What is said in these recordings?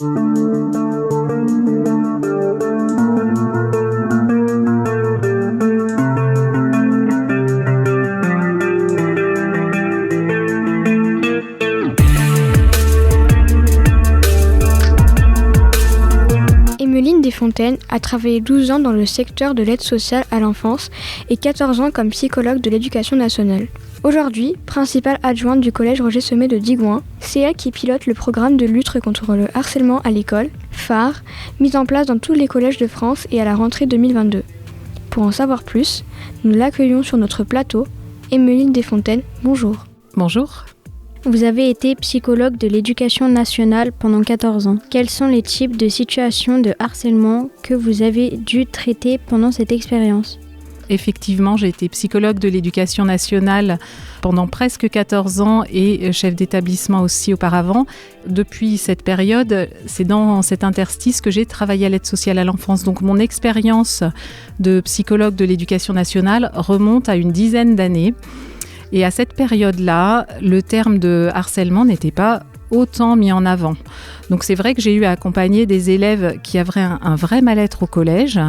Emmeline Desfontaines a travaillé 12 ans dans le secteur de l'aide sociale à l'enfance et 14 ans comme psychologue de l'éducation nationale. Aujourd'hui, principale adjointe du collège Roger Sommet de Digoin, c'est elle qui pilote le programme de lutte contre le harcèlement à l'école, phare, mis en place dans tous les collèges de France et à la rentrée 2022. Pour en savoir plus, nous l'accueillons sur notre plateau. Emmeline Desfontaines, bonjour. Bonjour. Vous avez été psychologue de l'éducation nationale pendant 14 ans. Quels sont les types de situations de harcèlement que vous avez dû traiter pendant cette expérience ? Effectivement, j'ai été psychologue de l'éducation nationale pendant presque 14 ans et chef d'établissement aussi auparavant. Depuis cette période, c'est dans cet interstice que j'ai travaillé à l'aide sociale à l'enfance. Donc mon expérience de psychologue de l'éducation nationale remonte à une dizaine d'années. Et à cette période-là, le terme de harcèlement n'était pas autant mis en avant. Donc c'est vrai que j'ai eu à accompagner des élèves qui avaient un vrai mal-être au collège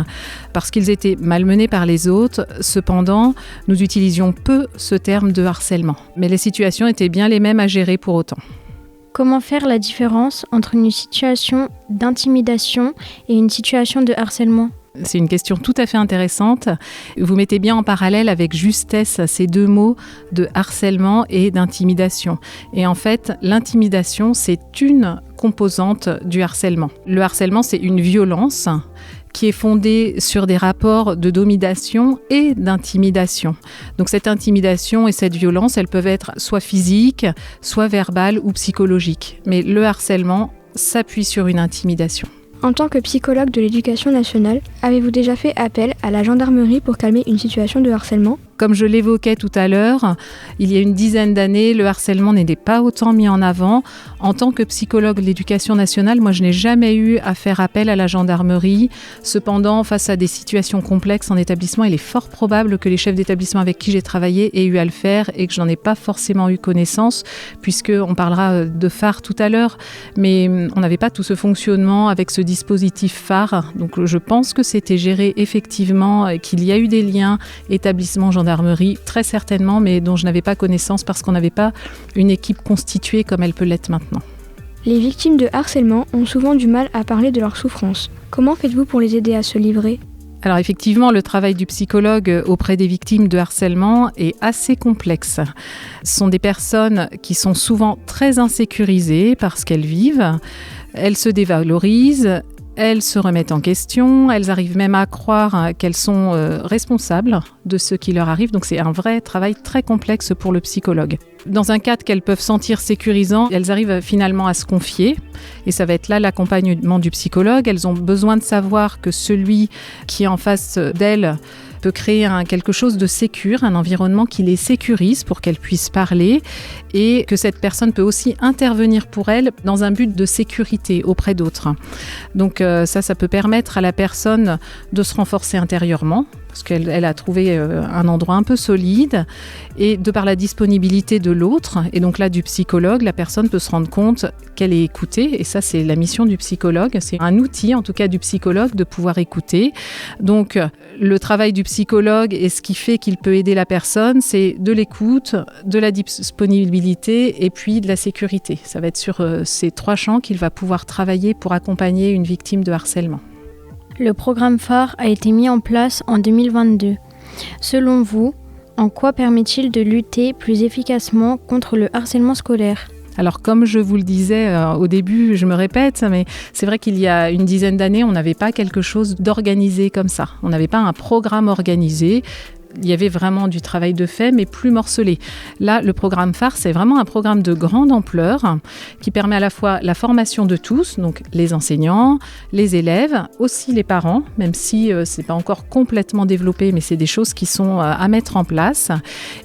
parce qu'ils étaient malmenés par les autres. Cependant, nous utilisions peu ce terme de harcèlement. Mais les situations étaient bien les mêmes à gérer pour autant. Comment faire la différence entre une situation d'intimidation et une situation de harcèlement ? C'est une question tout à fait intéressante. Vous mettez bien en parallèle avec justesse ces deux mots de harcèlement et d'intimidation. Et en fait, l'intimidation, c'est une composante du harcèlement. Le harcèlement, c'est une violence qui est fondée sur des rapports de domination et d'intimidation. Donc cette intimidation et cette violence, elles peuvent être soit physiques, soit verbales ou psychologiques. Mais le harcèlement s'appuie sur une intimidation. En tant que psychologue de l'éducation nationale, avez-vous déjà fait appel à la gendarmerie pour calmer une situation de harcèlement ? Comme je l'évoquais tout à l'heure, il y a une dizaine d'années, le harcèlement n'était pas autant mis en avant. En tant que psychologue de l'éducation nationale, moi je n'ai jamais eu à faire appel à la gendarmerie. Cependant, face à des situations complexes en établissement, il est fort probable que les chefs d'établissement avec qui j'ai travaillé aient eu à le faire et que j'en ai pas forcément eu connaissance, puisqu'on parlera de phare tout à l'heure, mais on n'avait pas tout ce fonctionnement avec ce dispositif phare. Donc je pense que c'était géré effectivement, qu'il y a eu des liens établissement-gendarmerie, très certainement, mais dont je n'avais pas connaissance parce qu'on n'avait pas une équipe constituée comme elle peut l'être maintenant. Les victimes de harcèlement ont souvent du mal à parler de leurs souffrances. Comment faites-vous pour les aider à se livrer ? Alors effectivement, le travail du psychologue auprès des victimes de harcèlement est assez complexe. Ce sont des personnes qui sont souvent très insécurisées par ce qu'elles vivent. Elles se dévalorisent, elles se remettent en question, elles arrivent même à croire qu'elles sont responsables de ce qui leur arrive. Donc c'est un vrai travail très complexe pour le psychologue. Dans un cadre qu'elles peuvent sentir sécurisant, elles arrivent finalement à se confier. Et ça va être là l'accompagnement du psychologue. Elles ont besoin de savoir que celui qui est en face d'elles peut créer quelque chose de sécure, un environnement qui les sécurise pour qu'elles puissent parler et que cette personne peut aussi intervenir pour elles dans un but de sécurité auprès d'autres. Donc ça peut permettre à la personne de se renforcer intérieurement parce qu'elle a trouvé un endroit un peu solide et de par la disponibilité de l'autre et donc là du psychologue, la personne peut se rendre compte qu'elle est écoutée et ça c'est la mission du psychologue, c'est un outil en tout cas du psychologue de pouvoir écouter. Donc le travail du psychologue et ce qui fait qu'il peut aider la personne, c'est de l'écoute, de la disponibilité et puis de la sécurité. Ça va être sur ces trois champs qu'il va pouvoir travailler pour accompagner une victime de harcèlement. Le programme phare a été mis en place en 2022. Selon vous, en quoi permet-il de lutter plus efficacement contre le harcèlement scolaire ? Alors comme je vous le disais au début, je me répète, mais c'est vrai qu'il y a une dizaine d'années, on n'avait pas quelque chose d'organisé comme ça. On n'avait pas un programme organisé. Il y avait vraiment du travail de fait, mais plus morcelé. Là, le programme phare, c'est vraiment un programme de grande ampleur qui permet à la fois la formation de tous, donc les enseignants, les élèves, aussi les parents, même si ce n'est pas encore complètement développé, mais c'est des choses qui sont à mettre en place.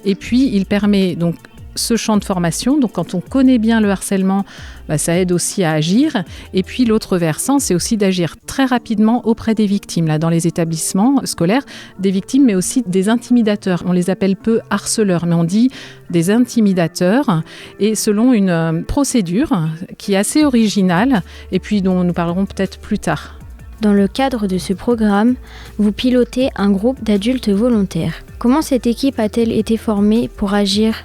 Et puis, il permet donc ce champ de formation. Donc quand on connaît bien le harcèlement, ça aide aussi à agir. Et puis l'autre versant, c'est aussi d'agir très rapidement auprès des victimes, là, dans les établissements scolaires, des victimes, mais aussi des intimidateurs. On les appelle peu harceleurs, mais on dit des intimidateurs, et selon une procédure qui est assez originale, et puis dont nous parlerons peut-être plus tard. Dans le cadre de ce programme, vous pilotez un groupe d'adultes volontaires. Comment cette équipe a-t-elle été formée pour agir ?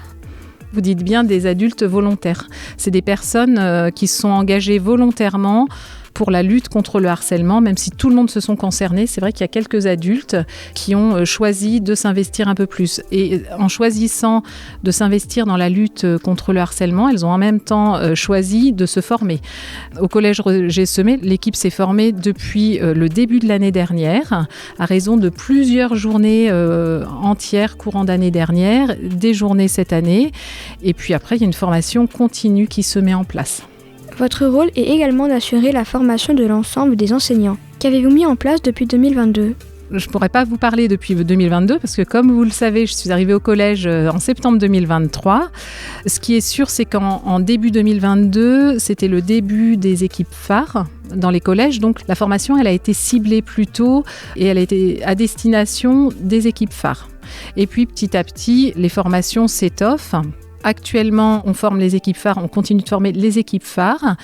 Vous dites bien des adultes volontaires. C'est des personnes qui sont engagées volontairement pour la lutte contre le harcèlement, même si tout le monde se sont concernés. C'est vrai qu'il y a quelques adultes qui ont choisi de s'investir un peu plus. Et en choisissant de s'investir dans la lutte contre le harcèlement, elles ont en même temps choisi de se former. Au Collège Roger Semet, l'équipe s'est formée depuis le début de l'année dernière, à raison de plusieurs journées entières courant d'année dernière, des journées cette année. Et puis après, il y a une formation continue qui se met en place. Votre rôle est également d'assurer la formation de l'ensemble des enseignants. Qu'avez-vous mis en place depuis 2022 ? Je ne pourrais pas vous parler depuis 2022 parce que comme vous le savez, je suis arrivée au collège en septembre 2023. Ce qui est sûr, c'est qu'en début 2022, c'était le début des équipes phares dans les collèges. Donc la formation, elle a été ciblée plus tôt et elle a été à destination des équipes phares. Et puis petit à petit, les formations s'étoffent. Actuellement, on forme les équipes phares, on continue de former les équipes phares,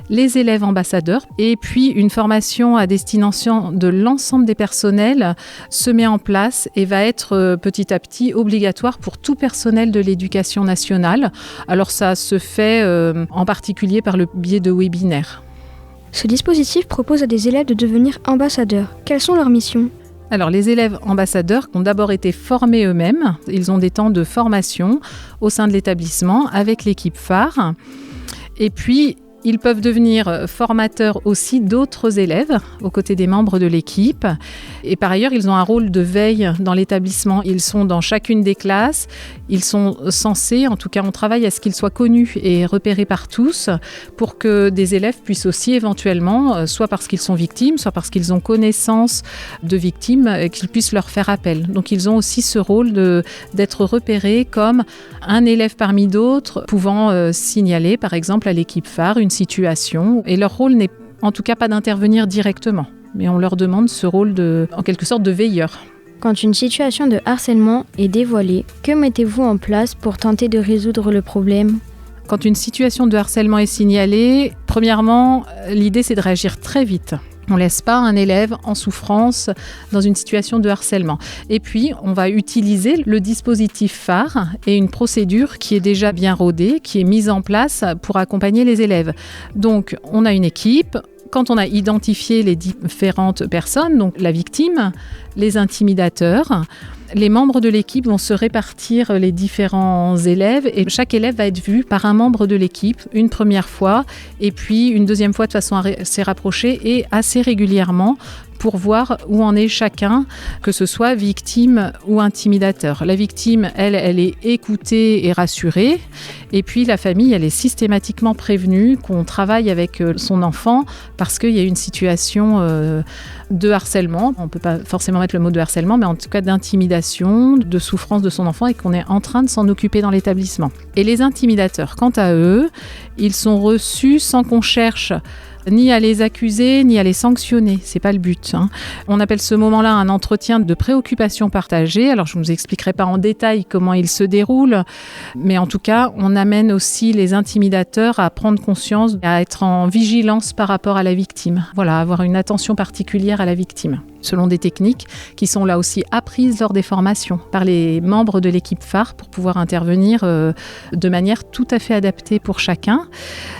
les élèves ambassadeurs, et puis une formation à destination de l'ensemble des personnels se met en place et va être petit à petit obligatoire pour tout personnel de l'éducation nationale. Alors ça se fait en particulier par le biais de webinaires. Ce dispositif propose à des élèves de devenir ambassadeurs. Quelles sont leurs missions ? Alors, les élèves ambassadeurs ont d'abord été formés eux-mêmes. Ils ont des temps de formation au sein de l'établissement avec l'équipe phare. Et puis, ils peuvent devenir formateurs aussi d'autres élèves aux côtés des membres de l'équipe. Et par ailleurs, ils ont un rôle de veille dans l'établissement. Ils sont dans chacune des classes. Ils sont censés, en tout cas on travaille à ce qu'ils soient connus et repérés par tous pour que des élèves puissent aussi éventuellement, soit parce qu'ils sont victimes, soit parce qu'ils ont connaissance de victimes, qu'ils puissent leur faire appel. Donc ils ont aussi ce rôle d'être repérés comme un élève parmi d'autres pouvant signaler par exemple à l'équipe phare une situation. Et leur rôle n'est en tout cas pas d'intervenir directement, mais on leur demande ce rôle en quelque sorte de veilleur. Quand une situation de harcèlement est dévoilée, que mettez-vous en place pour tenter de résoudre le problème ? Quand une situation de harcèlement est signalée, premièrement, l'idée c'est de réagir très vite. On ne laisse pas un élève en souffrance dans une situation de harcèlement. Et puis, on va utiliser le dispositif phare et une procédure qui est déjà bien rodée, qui est mise en place pour accompagner les élèves. Donc, on a une équipe. Quand on a identifié les différentes personnes, donc la victime, les intimidateurs, les membres de l'équipe vont se répartir les différents élèves et chaque élève va être vu par un membre de l'équipe une première fois et puis une deuxième fois de façon assez rapprochée et assez régulièrement pour voir où en est chacun, que ce soit victime ou intimidateur. La victime, elle est écoutée et rassurée. Et puis la famille, elle est systématiquement prévenue qu'on travaille avec son enfant parce qu'il y a une situation de harcèlement. On ne peut pas forcément mettre le mot de harcèlement, mais en tout cas d'intimidation, de souffrance de son enfant et qu'on est en train de s'en occuper dans l'établissement. Et les intimidateurs, quant à eux, ils sont reçus sans qu'on cherche ni à les accuser, ni à les sanctionner. C'est pas le but. On appelle ce moment-là un entretien de préoccupation partagée. Alors, je ne vous expliquerai pas en détail comment il se déroule, mais en tout cas, on amène aussi les intimidateurs à prendre conscience, à être en vigilance par rapport à la victime. Voilà, avoir une attention particulière à la victime, selon des techniques qui sont là aussi apprises lors des formations par les membres de l'équipe phare pour pouvoir intervenir de manière tout à fait adaptée pour chacun.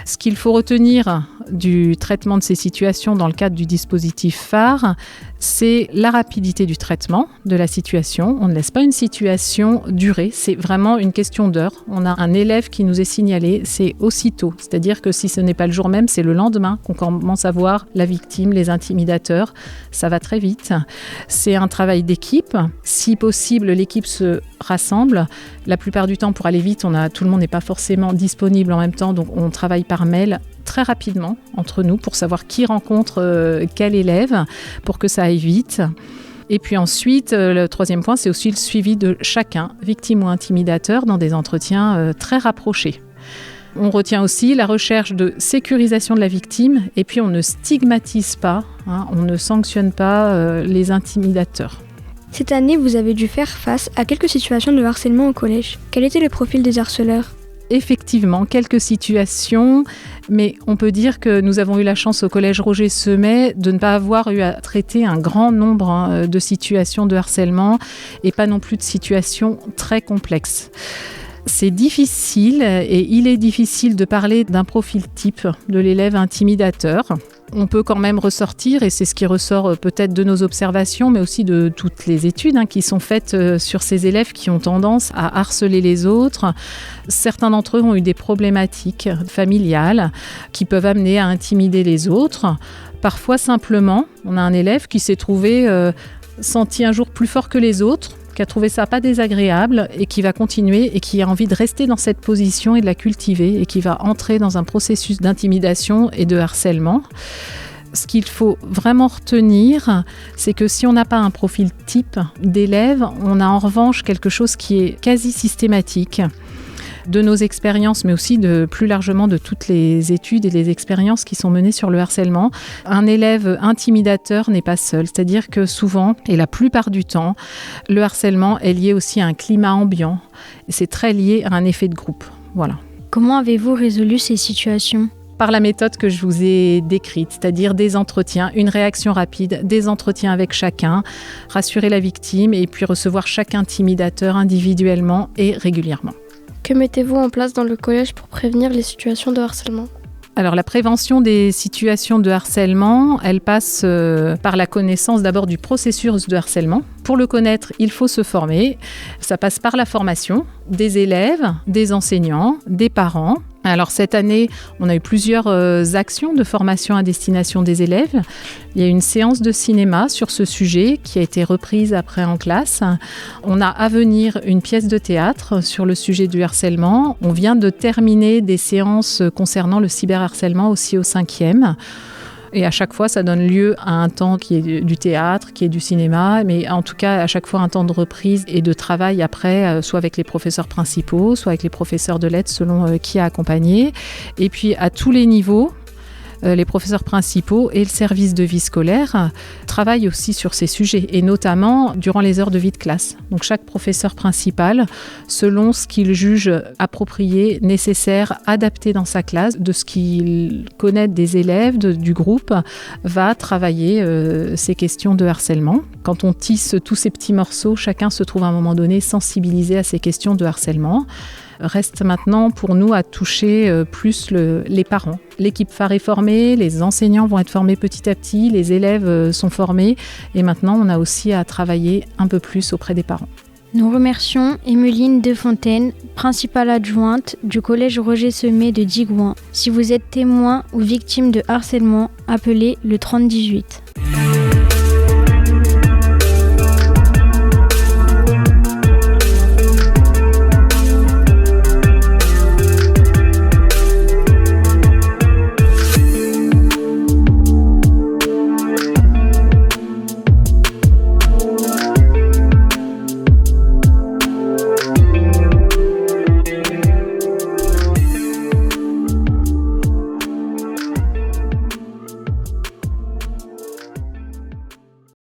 Ce qu'il faut retenir du traitement de ces situations dans le cadre du dispositif phare, c'est la rapidité du traitement de la situation. On ne laisse pas une situation durer, c'est vraiment une question d'heure. On a un élève qui nous est signalé, c'est aussitôt. C'est-à-dire que si ce n'est pas le jour même, c'est le lendemain qu'on commence à voir la victime, les intimidateurs. Ça va très vite. C'est un travail d'équipe. Si possible, l'équipe se rassemble. La plupart du temps, pour aller vite, tout le monde n'est pas forcément disponible en même temps, donc on travaille par mail très rapidement entre nous pour savoir qui rencontre quel élève pour que ça aille vite. Et puis ensuite, le troisième point, c'est aussi le suivi de chacun, victime ou intimidateur, dans des entretiens très rapprochés. On retient aussi la recherche de sécurisation de la victime et puis on ne stigmatise pas, on ne sanctionne pas les intimidateurs. Cette année, vous avez dû faire face à quelques situations de harcèlement au collège. Quel était le profil des harceleurs ? Effectivement, quelques situations, mais on peut dire que nous avons eu la chance au collège Roger Semet de ne pas avoir eu à traiter un grand nombre de situations de harcèlement et pas non plus de situations très complexes. C'est difficile et il est difficile de parler d'un profil type de l'élève intimidateur. On peut quand même ressortir, et c'est ce qui ressort peut-être de nos observations, mais aussi de toutes les études qui sont faites sur ces élèves qui ont tendance à harceler les autres. Certains d'entre eux ont eu des problématiques familiales qui peuvent amener à intimider les autres. Parfois simplement, on a un élève qui s'est trouvé senti un jour plus fort que les autres, qui a trouvé ça pas désagréable et qui va continuer et qui a envie de rester dans cette position et de la cultiver et qui va entrer dans un processus d'intimidation et de harcèlement. Ce qu'il faut vraiment retenir, c'est que si on n'a pas un profil type d'élève, on a en revanche quelque chose qui est quasi systématique. De nos expériences, mais aussi plus largement de toutes les études et les expériences qui sont menées sur le harcèlement. Un élève intimidateur n'est pas seul, c'est-à-dire que souvent, et la plupart du temps, le harcèlement est lié aussi à un climat ambiant. C'est très lié à un effet de groupe. Voilà. Comment avez-vous résolu ces situations ? Par la méthode que je vous ai décrite, c'est-à-dire des entretiens, une réaction rapide, des entretiens avec chacun, rassurer la victime et puis recevoir chaque intimidateur individuellement et régulièrement. Que mettez-vous en place dans le collège pour prévenir les situations de harcèlement ? Alors la prévention des situations de harcèlement, elle passe par la connaissance d'abord du processus de harcèlement. Pour le connaître, il faut se former. Ça passe par la formation des élèves, des enseignants, des parents. Alors cette année, on a eu plusieurs actions de formation à destination des élèves. Il y a une séance de cinéma sur ce sujet qui a été reprise après en classe. On a à venir une pièce de théâtre sur le sujet du harcèlement. On vient de terminer des séances concernant le cyberharcèlement aussi au 5e. Et à chaque fois, ça donne lieu à un temps qui est du théâtre, qui est du cinéma, mais en tout cas, à chaque fois, un temps de reprise et de travail après, soit avec les professeurs principaux, soit avec les professeurs de lettres, selon qui a accompagné. Et puis, à tous les niveaux, les professeurs principaux et le service de vie scolaire travaillent aussi sur ces sujets, et notamment durant les heures de vie de classe. Donc chaque professeur principal, selon ce qu'il juge approprié, nécessaire, adapté dans sa classe, de ce qu'il connaît des élèves, du groupe, va travailler ces questions de harcèlement. Quand on tisse tous ces petits morceaux, chacun se trouve à un moment donné sensibilisé à ces questions de harcèlement. Reste maintenant pour nous à toucher plus les parents. L'équipe phare est formée, les enseignants vont être formés petit à petit, les élèves sont formés et maintenant on a aussi à travailler un peu plus auprès des parents. Nous remercions Emeline Defontaine, principale adjointe du collège Roger Semet de Digoin. Si vous êtes témoin ou victime de harcèlement, appelez le 3018.